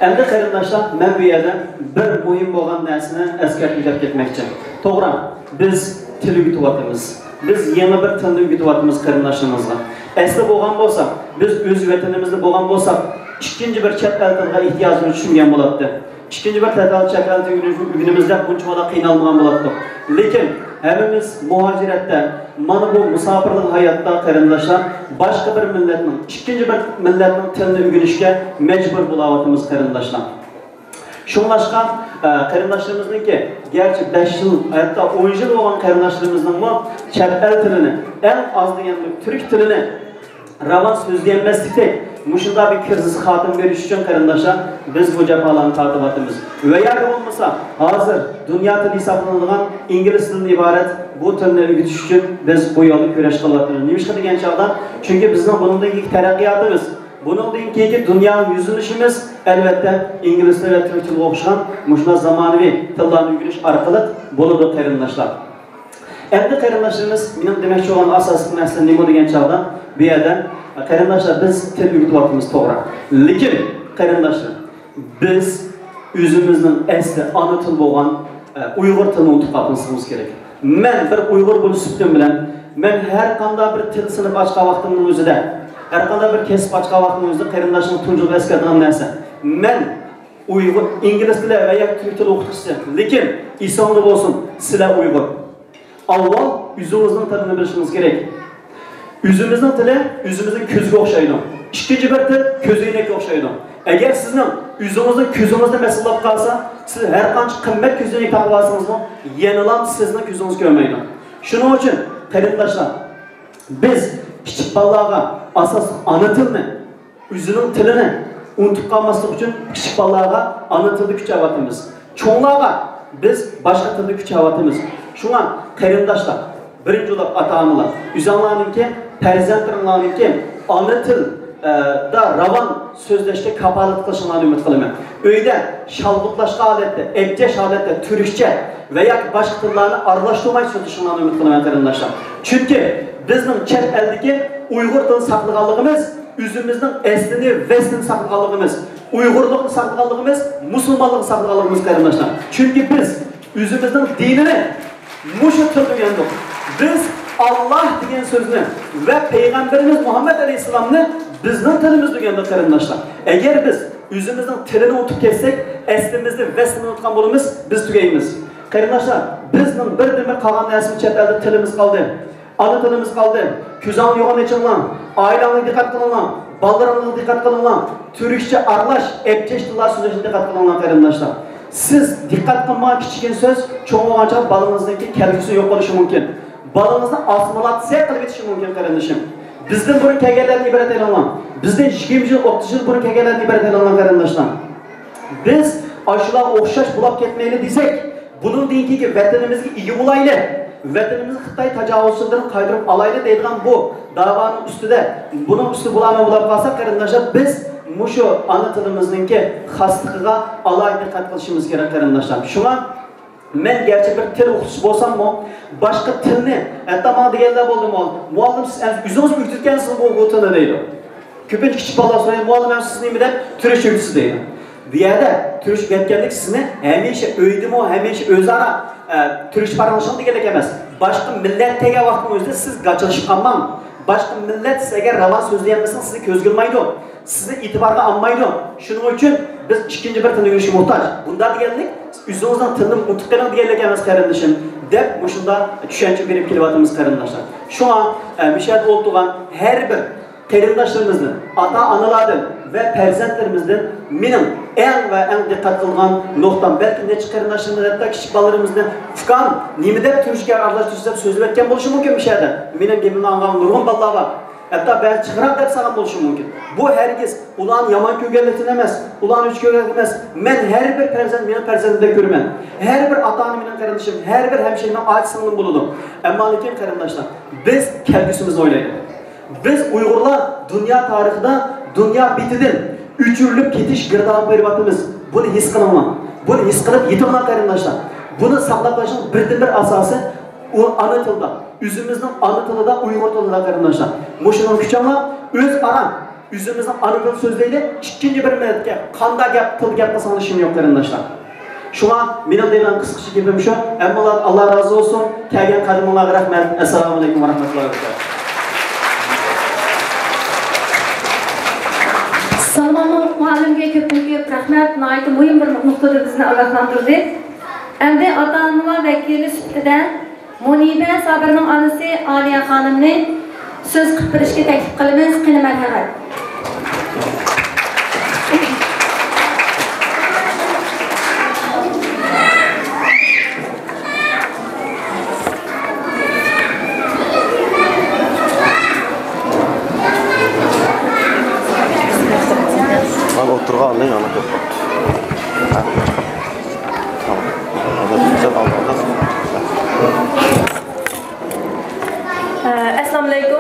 Endi qarindoshlar, men bu yerda bir muhim bo'lgan narsani eskartib ketmoqchi. To'g'ri, biz til o'rgatyapmiz. Biz yangi bir tilni o'rgatyapmiz qarindoshlarimizga. Asli bo'lgan bo'lsa, biz o'z vatanimizda bo'lgan bo'lsak, ikkinchi bir chet el tiliga ehtiyojimiz tushungan bo'lardi. İkinci bir chet el günümüzde buncha qiynalmagan bo'lardi. Lekin hemimiz muhaciratda, mana bu musafirlik hayotda qarindoshlar boshqa bir millatning, ikkinchi bir millatning tilini o'rganishga majbur bo'layotimiz qarindoshlar. Shunlashqa qarindoshlarimizningki, gerçi 5 yil, hatta 10 yil bo'lgan qarindoshlarimizningmi chet el tilini, eng oz deganda turk tilini ravon so'zlayolmaslikdek Muşunda bir kriz hatim veriş için qarindoshlar biz bu cefalarını tartıbatımız. Ve eğer olmasa hazır dünya tili hesaplanılan İngiliz tilinden ibaret bu tilini öğretiş için biz bu yolu köreş kılatırız. Neymiş degan çağda? Çünkü bizim bunun da ilk terakkiyatımız. Bunun da ilk dünyanın yüzünüşümüz elbette İngiliz tili ve Türk tili okşan muşuna zamanıvi tillarını öğretiş arkalık buludu qarindoshlar. Endi qarindoshlarimiz benim demekçi olan asaslı mesele nima degan çağda bir yerden qarindoshlar biz til o'rgatyapmiz to'g'ri. Lekin qarindoshlar biz o'zimizning asli ona til bo'lgan Uyg'ur tilini unutib qolmasligimiz kerak. Men bir Uyg'ur bo'lishim bilan men har qanday bir til sinib ochgan vaqtimning o'zida, har qanday bir kesib ochgan vaqtimning o'zida qarindoshning tunjib eskargan narsa. Men Uyg'ur ingliz tili va yoki turk tili o'qituvchisi, lekin isonli bo'lsin, sizlar Uyg'ur. Avval o'zingizning tilini bilishingiz kerak. Yüzümüzün tili, yüzümüzün közüge okşaydı. İkinci bir til, közüynekle okşaydı. Eğer sizin yüzünüzün közünüzde mesulap kalsa, siz her kanç kımmet közüynek takılarsınız mı? Yenilan sizin közünüz görmeydi. Şunun için, qarindoshlar, biz küçük balaga asas ana tilini, yüzünün tilini unutib kalmaslık için küçük balaga ana tilini küçüğavatımız. Çoğunlarga biz başka tilini küçüğavatımız. Şuna qarindoshlar, birinci olarak ata-analar, üzerlerindeki perzentlerindeki ana til da ravan sözleşte kapalık kılışınlarını ümit kılımı. Öyle şalbuklaşka adette, ebceş adette, Türkçe veya başka tıllarını arlaştırmayı sözleşinlarını ümit kılımı qarindoshlar. Çünkü bizim chet eldeki Uygur tılını saklıqalığımız, üzümüzün eslini, veslini saklıqalığımız, Uygurluğunu saklıqalığımız, Musulmanlığı saklıqalığımız qarindoshlar. Çünkü biz üzümüzün dinini muşu tılını yendik. Biz Allah degan sözünü ve Peygamberimiz Muhammed Aleyhisselam'ını bizning tilimiz deganda qarindoshlar. Eğer biz o'zimizning tilini unutib ketsek, aslimizni veslini unutgan bo'lamiz, biz tugaymiz. Qarindoshlar, bizning bir nima qolgan narsamiz chet elda tilimiz qoldi. Ana tilimiz qoldi. Ko'zang yo'g'on echinlan, oilangga diqqat qilinlan, bolalarga diqqat qilinlan, turkcha aralash, ebchesh tillar so'zlashga diqqat qilinlan qarindoshlar. Siz diqqat qilmagan kichik so'z cho'ng bo'lgancha bolangizniki kelgusi yo'q bo'lishi mumkin. Balığınızda asimilatsiya qilib ketishi mumkin qarindoshim. Bizden bunu kegelerden ibaret elanlar. Bizden 20 yıl, 30 yıl bunu kegelerden ibaret elanlar qarindoshlar. Biz aşılar o'xshash bulab ketmayli desek, bunun deyinki ki vatanimizga ega bo'layli, vatanimizni Xitoy tajovuzchidan qaytarib olayli deydigan bu da'voning ustida, bunun usti bo'lama bo'lib qolsa qarindoshlar, biz mushu ana tilimizningki xasligiga alayli diqqat qilishimiz kerak qarindoshlar. Shunga men gerçek bir til o'qituvchi bo'lsam mı, başka tilni, hatta bana deganlar bo'ldi muallim siz o'zingiz o'qitgansiz bu tilni deydi. Ko'pincha kichik bolalar so'raydi, muallim siz nima deb turkish o'qitasiz deydi. Bu yerda turkish o'qitganlik sizni hamisha o'ydimi, hamisha o'zaro turkish paranishni deganlik emas. Boshqa millatga vaqtning o'zida siz gachilishib qolmang. Boshqa millat sizga ravon so'zlayolmasa sizni ko'zgirmaydi. Sizni e'tiborga olmaydi. Shuning uchun biz ikkinchi bir tilni o'rganishga muhtoj. Bunda deganlik o'zingizning tilni unutib qo'ying deganlik emas qarindoshim deb shunda tushuncha berib kelyapmiz qarindoshlar. Shu an mishad o'ltirgan har bir qarindoshlarimizni, ota-onalardan va farzandlarimizdan mening eng va eng diqqat qilgan nuqtam, balki necha qarindoshlarimiz hatto kichik bolalarimizni "Fukan, nima deb turishga aralashtirib deb so'zlab aytgan bo'lishi mumkin mishada. Mening gapimni anglagan nurg'un bolalar bor. Hatta ben çıkırak deb sağlam bo'lishi mumkin. Bu herkes ulan yaman ko'rganlikdan emas, ulan uch ko'rganlik emas. Men har bir farzand mening farzandimdek ko'raman. Har bir ota-ona mening qarindoshim, har bir hamshirning ojisigim bo'ladi. Ammo lekin qarindoshlar, biz kelgusimizni o'ylaylik. Biz Uyg'urlar dunyo tarixida, dunyo bitidan o'chirilib ketish girdab beryapmiz. Buni his qilaman. Buni his qilib yetimlar qarindoshlar. Buni saqlab qolishning birdan-bir asosi o ana tilda, üzümüzün ana tilida, Uyg'ur tilida qarindoshlar. Mushuni kuchama o'z ara Üzümüzün anıdıl sözleydi. İkinci bir minutga qanda gap, til gap qilsang ishim yo'q qarindoshlar. Şuna benim degan qisqacha gapim shu. Amma Allah razı olsun. Kelgan qadimingizga rahmat. Assalomu alaykum va rahmatullohi va barakatuh. Salman muallimga ko'p rahmat. Nihoyat muhim bir nuqtada bizni ogohlantirdi. Endi ota-onalar vakili sifatida Muniba Sabirning onasi Aliya xonimni söz qilib berishga taklif qilamiz. Qani marhamat. Oturgan ne yana kapat.